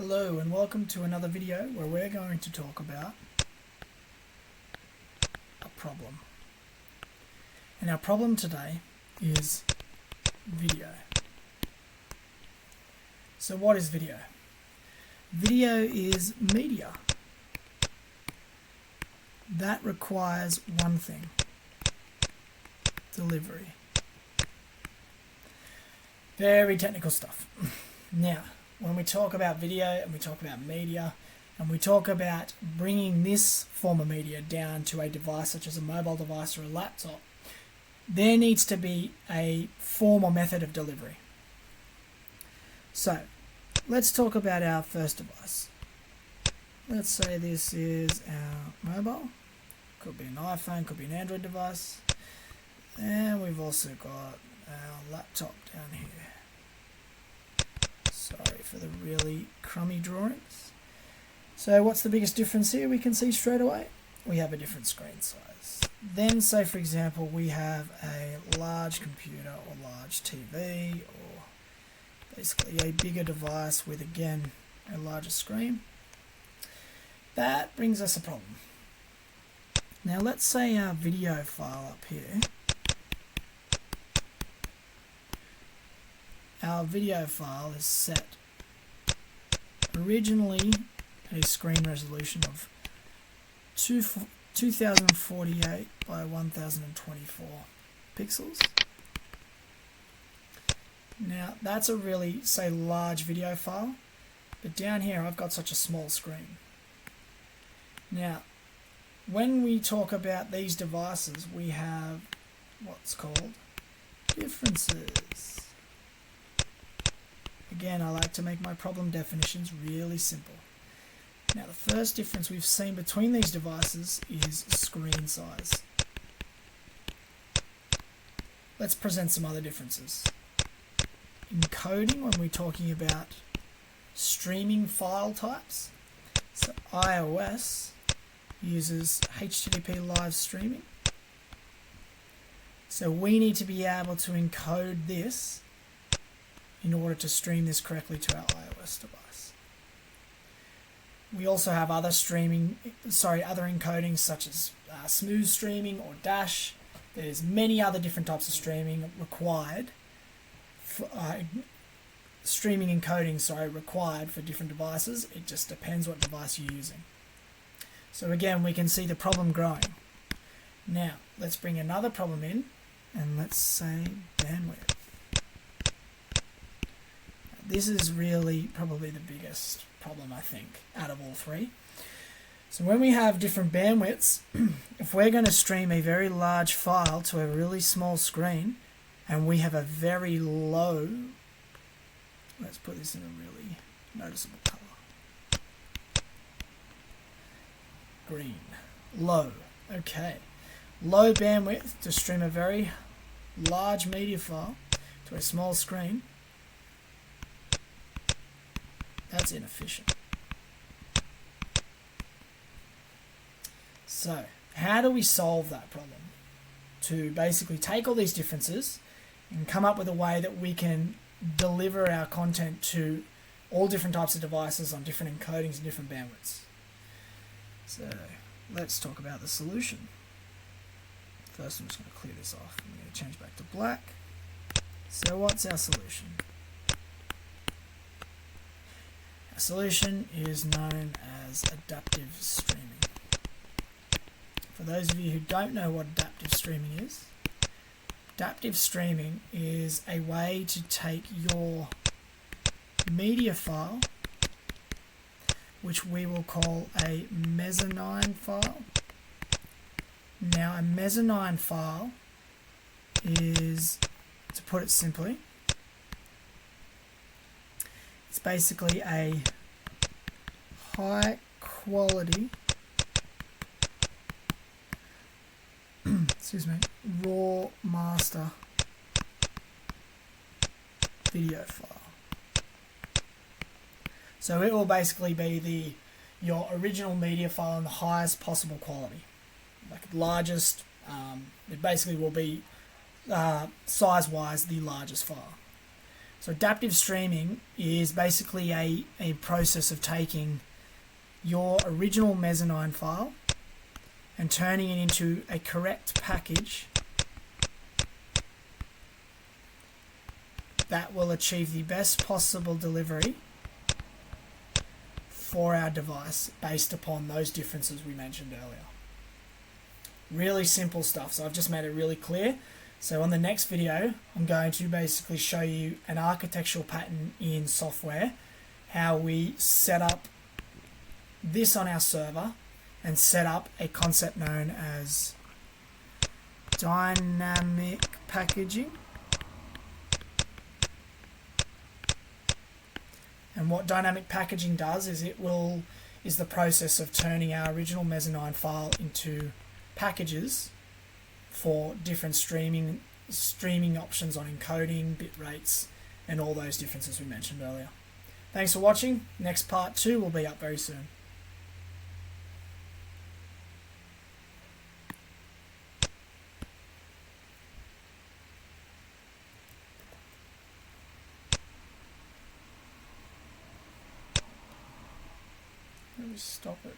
Hello and welcome to another video where we're going to talk about a problem. And our problem today is video. So what is video? Video is media. That requires one thing: delivery. Very technical stuff. Now, when we talk about video and we talk about media and we talk about bringing this form of media down to a device such as a mobile device or a laptop, there needs to be a form or method of delivery. So, let's talk about our first device. Let's say this is our mobile. Could be an iPhone, could be an Android device. And we've also got our laptop down here. Sorry for the really crummy drawings. So what's the biggest difference here? We can see straight away we have a different screen size. Then say for example we have a large computer or large TV or basically a bigger device with again a larger screen. That brings us a problem. Now let's say our video file up here. Our video file is set originally at a screen resolution of 2048 by 1024 pixels. Now that's a really, say, large video file, but down here I've got such a small screen. Now when we talk about these devices, we have what's called differences. Again, I like to make my problem definitions really simple. Now the first difference we've seen between these devices is screen size. Let's present some other differences. Encoding, when we're talking about streaming file types. So iOS uses HTTP live streaming. So we need to be able to encode this in order to stream this correctly to our iOS device. We also have other encodings such as smooth streaming or dash. There's many other different types of streaming required. Streaming encoding, required for different devices. It just depends what device you're using. So again, we can see the problem growing. Now, let's bring another problem in, and let's say bandwidth. This is really probably the biggest problem, I think, out of all three. So when we have different bandwidths, if we're going to stream a very large file to a really small screen, and we have a very low, let's put this in a really noticeable color. Green. Low. Okay. Low bandwidth to stream a very large media file to a small screen. That's inefficient. So, how do we solve that problem? To basically take all these differences and come up with a way that we can deliver our content to all different types of devices on different encodings and different bandwidths. So, let's talk about the solution. First, I'm just going to clear this off. I'm going to change back to black. So, what's our solution? Our solution is known as adaptive streaming. For those of you who don't know what adaptive streaming is a way to take your media file, which we will call a mezzanine file. Now a mezzanine file is, to put it simply, it's basically a high quality raw master video file. So it will basically be your original media file in the highest possible quality, like largest. It basically will be size-wise the largest file. So adaptive streaming is basically a process of taking your original Mezzanine file and turning it into a correct package that will achieve the best possible delivery for our device based upon those differences we mentioned earlier. Really simple stuff, so I've just made it really clear. So on the next video, I'm going to basically show you an architectural pattern in software, how we set up this on our server and set up a concept known as dynamic packaging. And what dynamic packaging does is is the process of turning our original Mezzanine file into packages for different streaming options on encoding, bit rates, and all those differences we mentioned earlier. Thanks for watching. Next part 2 will be up very soon. Let me stop it.